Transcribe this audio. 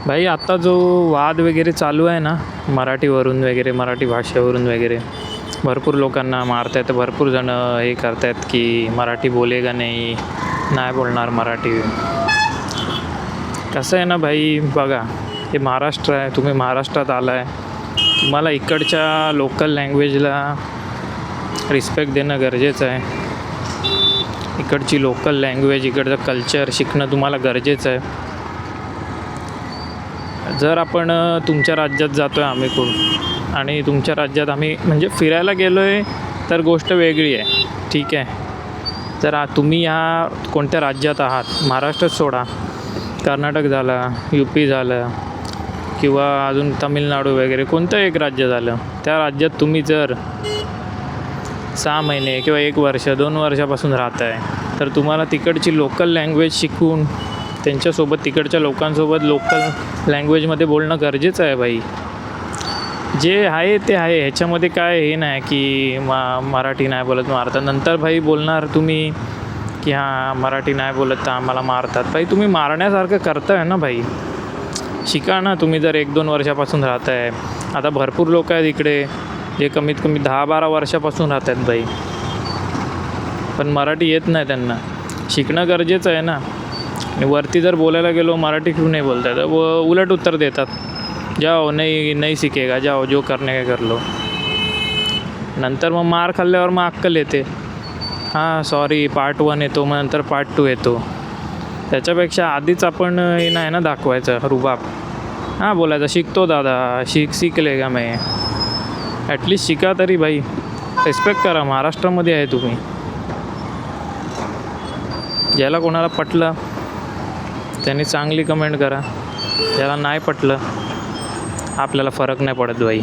भाई आता जो वाद वगैरे चालू आहे ना, मराठीवरून वगैरे, मराठी भाषेवरून वगैरे भरपूर लोकांना मारतायत, भरपूर जण हे करतायत की मराठी बोलेगा नाही, नाही बोलणार मराठी. कसं आहे ना भाई, बघा हे महाराष्ट्र आहे, तुम्ही महाराष्ट्रात आला आहे, तुम्हाला इकडच्या लोकल लँग्वेजला रिस्पेक्ट देणं गरजेचं आहे. इकडची लोकल लँग्वेज, इकडचं कल्चर शिकणं तुम्हाला गरजेचं आहे. जर आपण तुमच्या राज्यात जातो आहे आम्ही कोण, आणि तुमच्या राज्यात आम्ही म्हणजे फिरायला गेलो आहे, तर गोष्ट वेगळी आहे, ठीक आहे. जर तुम्ही ह्या कोणत्या राज्यात आहात, महाराष्ट्रात सोडा, कर्नाटक झाला, UP झालं, किंवा अजून तामिळनाडू वगैरे कोणतं एक राज्य झालं, त्या राज्यात तुम्ही जर 6 महिने किंवा 1 वर्ष 2 वर्षापासून राहत आहे, तर तुम्हाला तिकडची लोकल लँग्वेज शिकून त्यांच्यासोबत, तिकडच्या लोकांसोबत लोकल लँग्वेजमध्ये बोलणं गरजेचं आहे भाई. जे आहे ते आहे, ह्याच्यामध्ये काय हे नाही की मराठी नाही बोलत मारतात, नंतर भाई बोलणार तुम्ही की हां मराठी नाही बोलत तर आम्हाला मारतात. भाई तुम्ही मारण्यासारखं करताय ना भाई, शिका ना. तुम्ही जर 1-2 वर्षापासून राहत आहे, आता भरपूर लोक आहेत इकडे जे कमीत कमी 10-12 वर्षापासून राहत आहेत भाई, पण मराठी येत नाही त्यांना. शिकणं गरजेचं आहे ना. आणि वरती जर बोलायला गेलो मराठी क्यों नाही बोलतात, व उलट उत्तर देतात, जाओ नहीं सीखेगा, जाओ जो करने का कर लो. नंतर मग मार खाल्ल्यावर मग अक्कल येते, हां सॉरी पार्ट 1 येतो, मग नंतर पार्ट 2 येतो. त्याच्यापेक्षा आधीच आपण हे नाही ना दाखवायचं रुबाब, हां बोलायचं शिकतो दादा, सीख लेगा मैं. ॲटलिस्ट शिका तरी भाई, रिस्पेक्ट करा. महाराष्ट्रामध्ये आहे तुम्ही. ज्याला कोणाला पटलं त्यांनी चांगली कमेंट करा, ज्याला नाही पटलं आपल्याला फरक नाही पडत भाई.